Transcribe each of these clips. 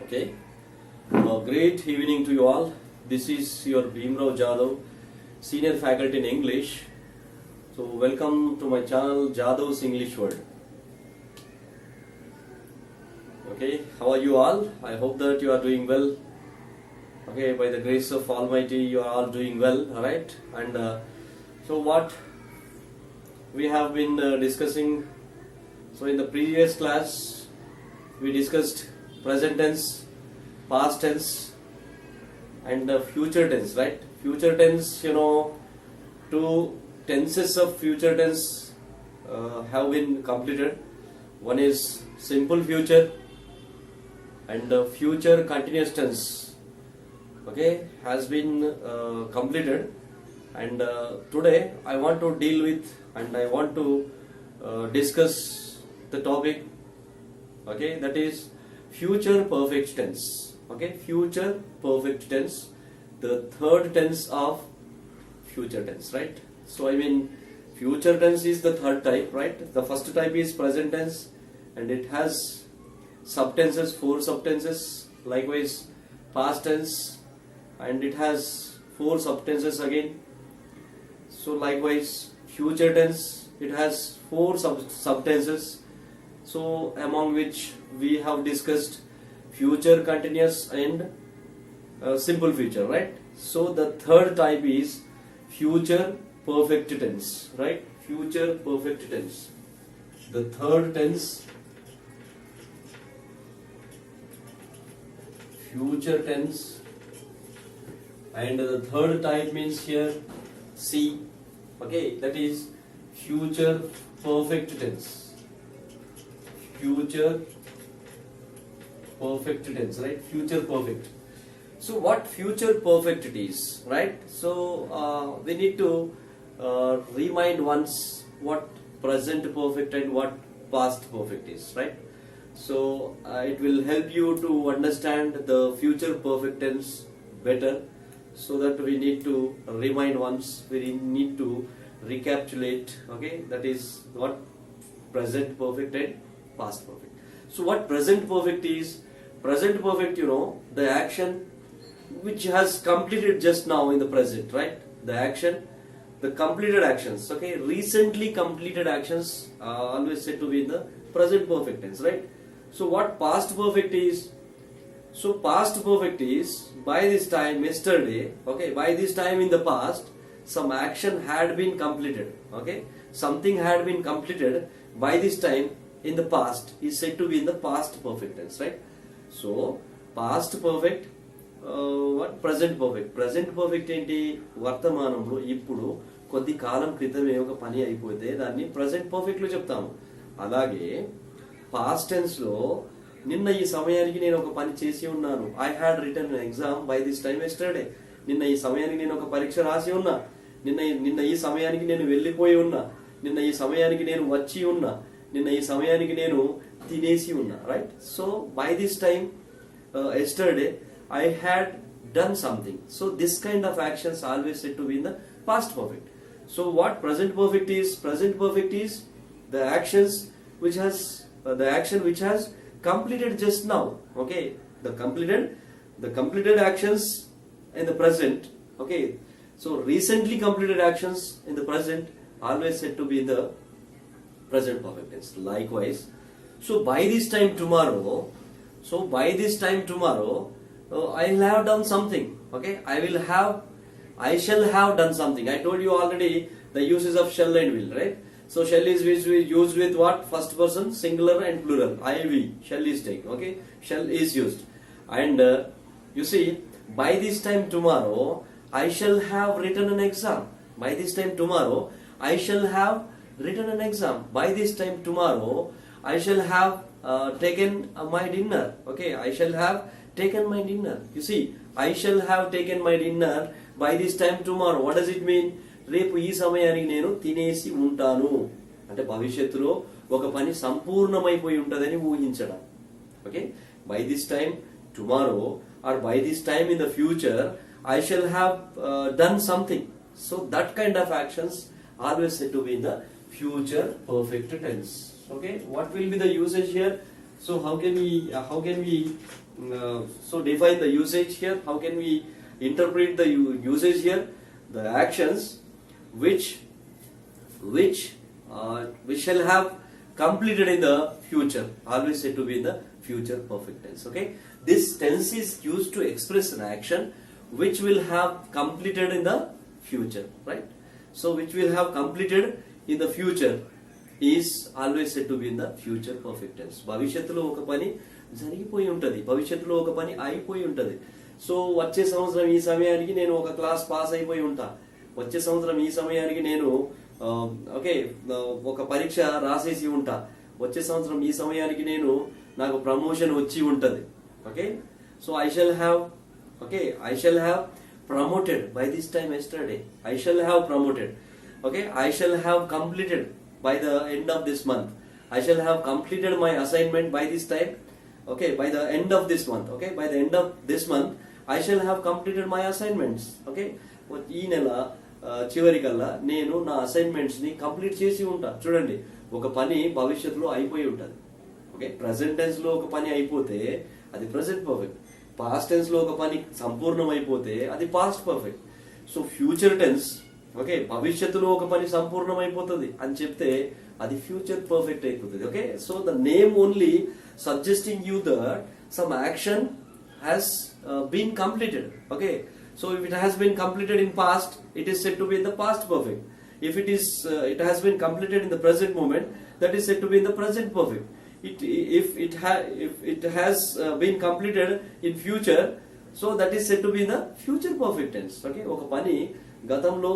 Okay. Great evening to you all. This is your Bhimrao Jadhav, Senior Faculty in English. So welcome to my channel Jadhav's English World. Okay, how are you all? I hope that you are doing well. Okay, by the grace of Almighty, you are all doing well. All right, and so what we have been discussing. So in the previous class, we discussed present tense, past tense, and future tense. Right? Future tense, two tenses of future tense have been completed. One is simple future and future continuous tense. Okay, has been completed. And today I want to deal with and I want to discuss the topic. Okay, that is future perfect tense. Okay, future perfect tense, the third tense of future tense, right? So I mean, future tense is the third type, right? The first type is present tense, and it has subtenses, four subtenses. Likewise, past tense, and it has four subtenses again. So likewise, future tense, it has four subtenses. So among which we have discussed future continuous and simple future, right? So the third type is future perfect tense, right? Future perfect tense. The third tense, future tense, and the third type means here C. Okay, that is future perfect tense. Future perfect tense, right? Future perfect. So what future perfect it is, right? So we need to remind once what present perfect and what past perfect is, right? So it will help you to understand the future perfect tense better. So that we need to remind once, we need to recapitulate. Okay, that is what present perfect and past perfect. So what present perfect is? Present perfect, the action which has completed just now in the present, right? The action, the completed actions, okay? Recently completed actions are always said to be in the present perfect tense, right? So what past perfect is? So past perfect is by this time yesterday, okay? By this time in the past, some action had been completed, okay? Something had been completed by this time in the past is said to be in the past perfect tense, right? So past perfect, what present perfect? Present perfect ఏంటి వర్తమానంలో ఇప్పుడు కొద్ది కాలం క్రితమే ఒక పని అయిపోతే దాన్ని present perfect లో చెప్తాము. అలాగే పాస్ట్ టెన్స్ లో నిన్న ఈ సమయానికి నేను ఒక పని చేసి ఉన్నాను. I had written exam by this time yesterday. నిన్న ఈ సమయానికి నేను ఒక పరీక్ష రాసి ఉన్నా. నిన్న ఈ సమయానికి నేను వెళ్ళిపోయి ఉన్నా. నిన్న ఈ సమయానికి నేను వచ్చి ఉన్నా. నిన్న ఈ సమయానికి నేను తినేసి ఉన్నా, right? So by this time yesterday I had done something. So this kind of actions always said to be in the past perfect. So what present perfect is? Present perfect is the actions which has the action which has completed just now. Okay, the completed actions in the present. Okay, so recently completed actions in the present always said to be in the present perfect tense. Likewise, so by this time tomorrow, I'll have done something. Okay, I shall have done something. I told you already the uses of shall and will, right? So shall is used with what? First person, singular and plural. I, we. Shall is taken. Okay, shall is used. And you see, by this time tomorrow, I shall have written an exam. By this time tomorrow, I shall have written an exam. By this time tomorrow, I shall have taken my dinner. Okay, I shall have taken my dinner. You see, I shall have taken my dinner by this time tomorrow. What does it mean? రేపు ఈ సమయానికి నేను తినేసి ఉంటాను అంటే భవిష్యత్తులో ఒక పని సంపూర్ణమైపోయి ఉంటుందని ఊహించడం. Okay, by this time tomorrow or by this time in the future I shall have done something. So that kind of actions always said to be in the future perfect tense. Okay, what will be the usage here? So how can we so define the usage here. How can we interpret the usage here? The actions which we shall have completed in the future, always said to be in the future perfect tense. Okay, this tense is used to express an action which will have completed in the future, right? So which will have completed in the future is always said to be in the future perfect tense. భవిష్యత్తులో ఒక పని జరిగిపోయి ఉంటది, భవిష్యత్తులో ఒక పని అయిపోయి ఉంటది. సో వచ్చే సంవత్సరం ఈ సమయానికి నేను ఒక క్లాస్ పాస్ అయిపోయి ఉంటా, వచ్చే సంవత్సరం ఈ సమయానికి నేను ఓకే ఒక పరీక్ష రాసేసి ఉంటా, వచ్చే సంవత్సరం ఈ సమయానికి నేను నాకు ప్రమోషన్ వచ్చి ఉంటది. Okay, so I shall have promoted by this time yesterday. I shall have promoted. Okay, I shall have completed by the end of this month. I shall have completed my assignment by this time. Okay, by the end of this month. Okay, by the end of this month I shall have completed my assignments. Okay, ఈ నెల చివరికల్లా నేను నా assignments ని complete చేసి ఉంటా. చూడండి, ఒక పని భవిష్యత్తులో అయిపోయి ఉంటది. ఓకే, ప్రెసెంట్ టెన్స్ లో ఒక పని అయిపోతే అది ప్రెసెంట్ పర్ఫెక్ట్, పాస్ట్ టెన్స్ లో ఒక పని సంపూర్ణం అయిపోతే అది past perfect. So future tense, okay, భవిష్యత్తులో ఒక పని సంపూర్ణం అయిపోతుంది అని చెప్తే అది ఫ్యూచర్ పర్ఫెక్ట్ అయిపోతుంది. Okay, so the name only suggesting you that some action has been completed. Okay, so if it has been completed in past, it is said to be in the past perfect. If it has been completed in the present moment, that is said to be in the present perfect. If it has been completed in future, so that is said to be in the future perfect tense. Okay, ఒక పని గతంలో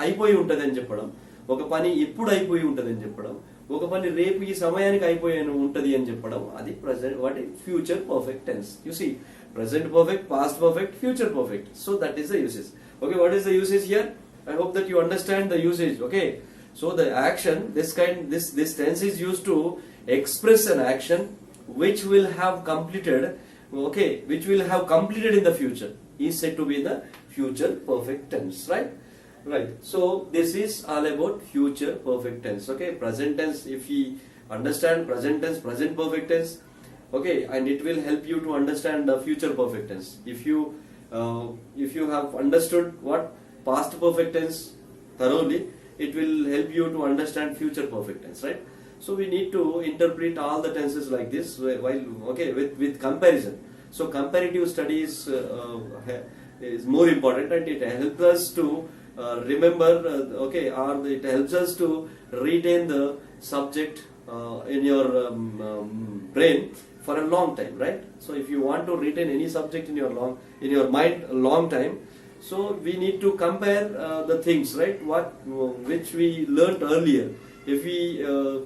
అయిపోయి ఉంటది అని చెప్పడం, ఒక పని ఇప్పుడు అయిపోయి ఉంటది అని చెప్పడం, ఒక పని రేపు ఈ సమయానికి అయిపోయి ఉంటది అని చెప్పడం, అది present future perfect tense. You see, present perfect, past perfect, future perfect. So that is the usage. Okay, what is the usage here? I hope that you understand the usage. Okay, so the action, this tense is used to express an action which will have completed, okay, which will have completed in the future, is said to be in the future perfect tense, right? Right, so this is all about future perfect tense. Okay, present tense, if we understand present tense, present perfect tense, okay, and it will help you to understand the future perfect tense. If you have understood what past perfect tense thoroughly, it will help you to understand future perfect tense, right? So we need to interpret all the tenses like this while, okay, with comparison. So comparative studies is more important, and it helps us to remember, okay, or it helps us to retain the subject in your brain for a long time, right? So if you want to retain any subject in your mind a long time, so we need to compare the things, right? Which we learnt earlier. If we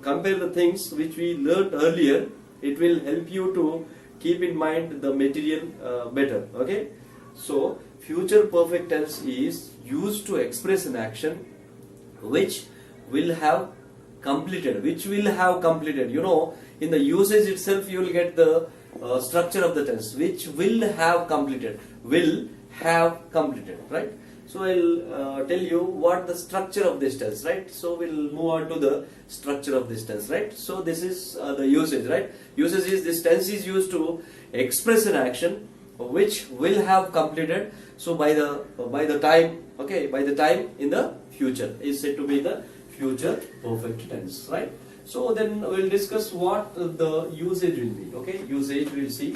compare the things which we learnt earlier, it will help you to keep in mind the material better. Okay, so future perfect tense is used to express an action which will have completed. You know, in the usage itself you will get the structure of the tense, which will have completed, right? So I'll tell you what the structure of this tense, right? So we'll move on to the structure of this tense, right? So this is the usage, right? Usage is, this tense is used to express an action which will have completed. So by the time, okay, by the time in the future is said to be the future perfect tense, right? So then we'll discuss what the usage will be. Okay, usage we'll see.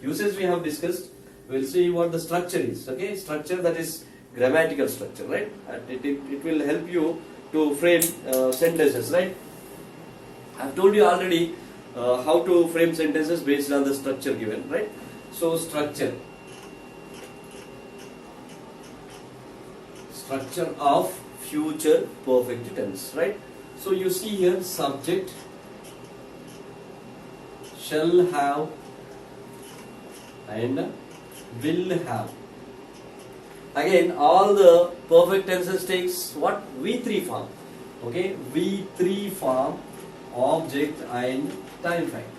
Usage we have discussed. We'll see what the structure is. Okay, structure, that is grammatical structure, right? And it will help you to frame sentences, right? I've told you already how to frame sentences based on the structure given, right? So structure of future perfect tense, right? So you see here, subject shall have and will have. Again, all the perfect tenses takes what? V3 form. Okay, V3 form, object and time factor.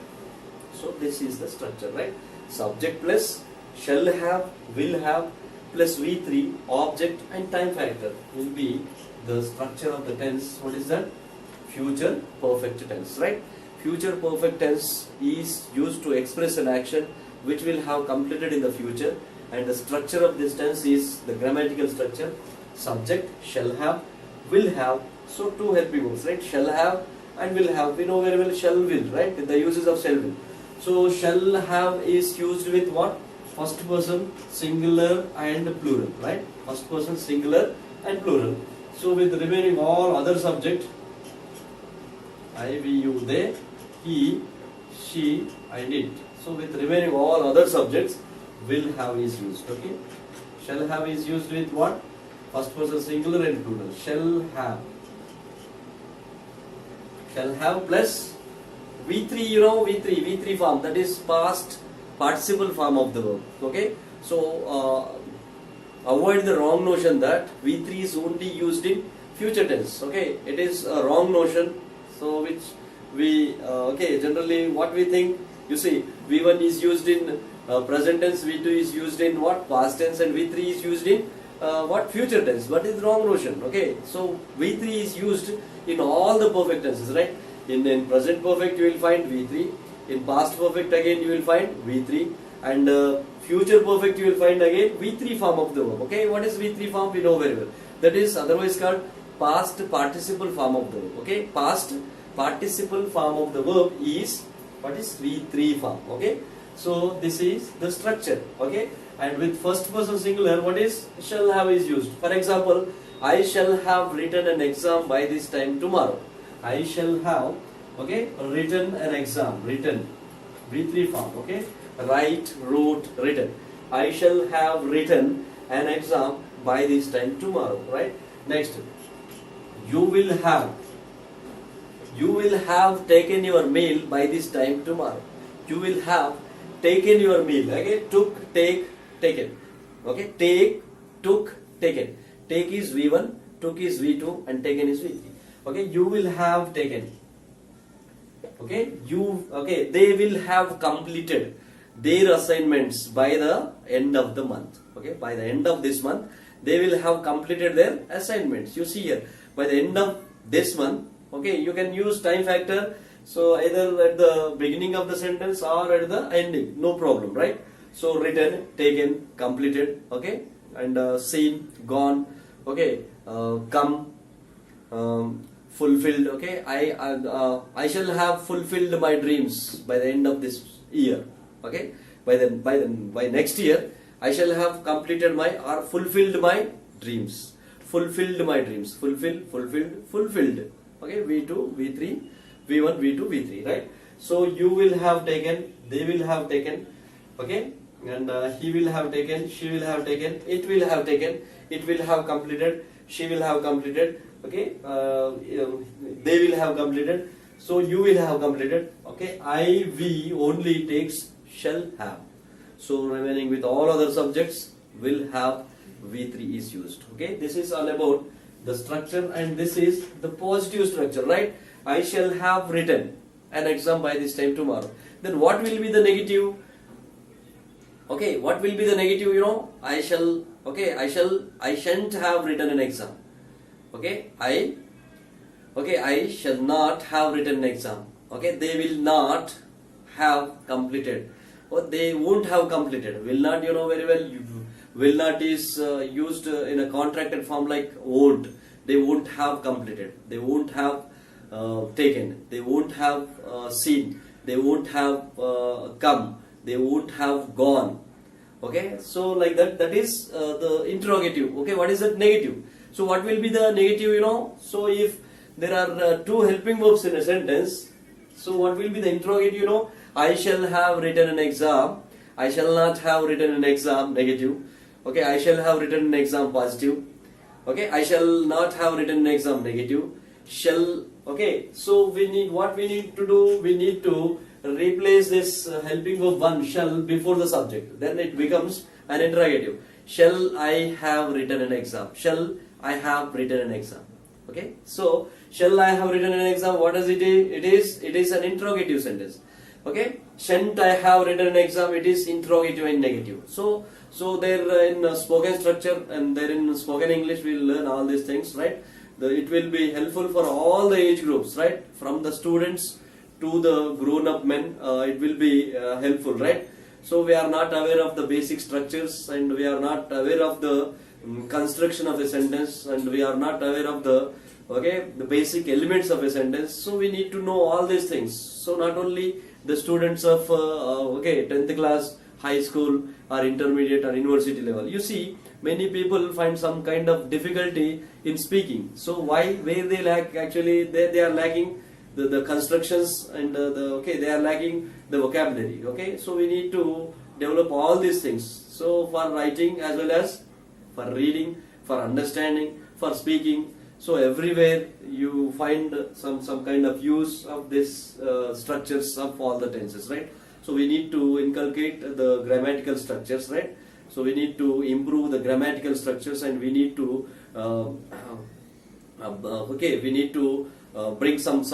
So this is the structure, right? Subject plus shall have, will have, plus V3, object and time factor will be the structure of the tense. What is that? Future perfect tense, right? future perfect tense is used to express an action which will have completed in the future, and the structure of this tense is the grammatical structure: subject, shall have, will have. So two helping verbs, right? Shall have and will have. We know very well shall will, right? The uses of shall will. So shall have is used with what? First person singular and plural, right? First person singular and plural. So with remaining all other subject, I, we, you, they, he, she, and it. So with remaining all other subjects, will have is used. Okay. Shall have is used with what? First person singular and plural. Shall have. Shall have plus V3, you know, V3 form, that is past participle form of the verb. Okay. So avoid the wrong notion that V3 is only used in future tense. Okay. It is a wrong notion. So which we generally what we think, you see, V1 is used in present tense, V2 is used in what? Past tense, and V3 is used in what? Future tense. But it's wrong notion. Okay. So V3 is used in all the perfect tenses, right? In present perfect you will find V3, in past perfect again you will find V3, and future perfect you will find again V3 form of the verb. Okay, what is V3 form? We know very well. That is otherwise called past participle form of the verb. Okay, past participle form of the verb is what is V3 form. Okay, so this is the structure. Okay, and with first person singular, what is shall have is used. For example, I shall have written an exam by this time tomorrow. I shall have, okay, written an exam. Written, V3 form. Okay, write, wrote, written. I shall have written an exam by this time tomorrow. Right. Next, you will have. You will have taken your meal by this time tomorrow. You will have taken your meal. Okay, took, take, taken. Okay, take, took, taken. Take is V1, took is V2, and taken is V3. Okay, you will have taken. Okay, they will have completed their assignments by the end of the month. Okay, by the end of this month, they will have completed their assignments. You see here, by the end of this month, okay, you can use time factor. So either at the beginning of the sentence or at the ending, no problem, right? So written, taken, completed, okay, and seen, gone, okay, come, fulfilled. Okay, I shall have fulfilled my dreams by the end of this year. Okay, by next year I shall have completed my or fulfilled my dreams. Fulfilled my dreams. Fulfilled. Okay, V2, V3, V1, V2, V3. Right. So you will have taken. They will have taken. Okay, and he will have taken. She will have taken. It will have taken. It will have completed. She will have completed. Okay, they will have completed. So you will have completed. Okay, I, we only takes shall have. So remaining with all other subjects, will have, V3 is used. Okay, this is all about the structure, and this is the positive structure, right? I shall have written an exam by this time tomorrow. Then what will be the negative? Okay, what will be the negative? You know, I shan't have written an exam. Okay, I shall not have written an exam. Okay, they will not have completed, or they won't have completed. Will not, you know very well. Will not is used in a contracted form like won't. They won't have completed. They won't have taken. They won't have seen. They won't have come. They won't have gone. Okay, so like that. That is the interrogative. Okay, what is that negative? So what will be the negative? You know. So if there are two helping verbs in a sentence, so what will be the interrogative? You know, I shall have written an exam. I shall not have written an exam. Negative. Okay, I shall have written an exam. Positive. Okay, I shall not have written an exam. Negative. Shall. Okay, so what we need to do? We need to replace this helping verb one, shall, before the subject. Then it becomes an interrogative. Shall I have written an exam? Shall I have written an exam? Okay, so shall I have written an exam? What does it is? It is an interrogative sentence. Okay, shan't I have written an exam? It is interrogative and negative. So there in spoken structure and there in spoken English we will learn all these things, right? It will be helpful for all the age groups, right? From the students to the grown up men, it will be helpful, right? So we are not aware of the basic structures, and we are not aware of the construction of a sentence, and we are not aware of the basic elements of a sentence. So we need to know all these things. So not only the students of 10th class, high school or intermediate or university level, you see many people find some kind of difficulty in speaking. So where they lack, actually they are lacking the constructions, and they are lacking the vocabulary. Okay, so we need to develop all these things. So for writing as well as for reading, for understanding, for speaking. So everywhere you find some kind of use of this structures of all the tenses, right? So we need to inculcate the grammatical structures, right? So we need to improve the grammatical structures, and we need to bring some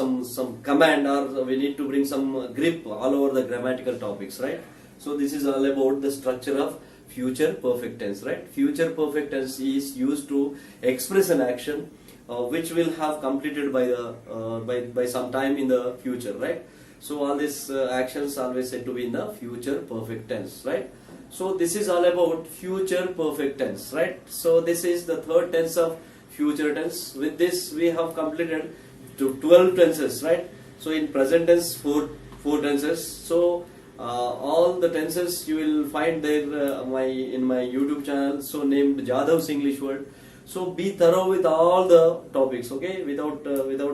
command, or we need to bring some grip all over the grammatical topics, right? So this is all about the structure of future perfect tense, right? Future perfect tense is used to express an action which will have completed by some time in the future, right? So all these actions always said to be in the future perfect tense, right? So this is all about future perfect tense, right? So this is the third tense of future tense. With this we have completed to 12 tenses, right? So in present tense, four tenses. So all the tenses you will find there in my YouTube channel, so named Jadav's English Word. So be thorough with all the topics, okay? Without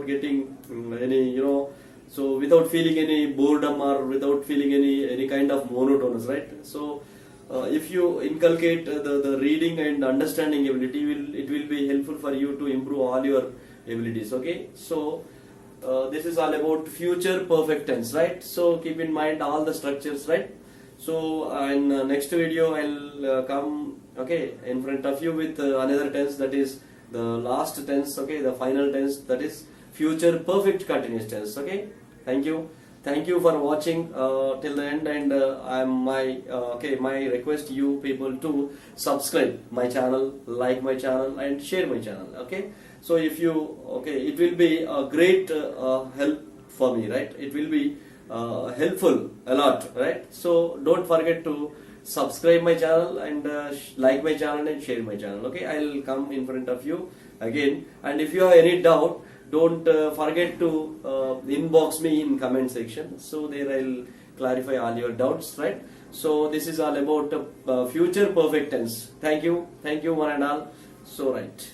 getting any, so without feeling any boredom, or without feeling any kind of monotonous, right? So if you inculcate the reading and understanding ability, it will be helpful for you to improve all your abilities, okay? So this is all about future perfect tense, right? So keep in mind all the structures, right? So in next video I'll come in front of you with another tense, that is the last tense, the final tense, that is future perfect continuous tense, okay? Thank you for watching till the end, and my request you people to subscribe my channel, like my channel, and share my channel, okay? So if you it will be a great help for me, right? It will be helpful a lot, right? So don't forget to subscribe my channel, and like my channel, and share my channel, okay? I'll come in front of you again, and if you have any doubt, don't forget to inbox me in comment section. So there I'll clarify all your doubts, right? So this is all about future perfect tense. Thank you one and all. So right.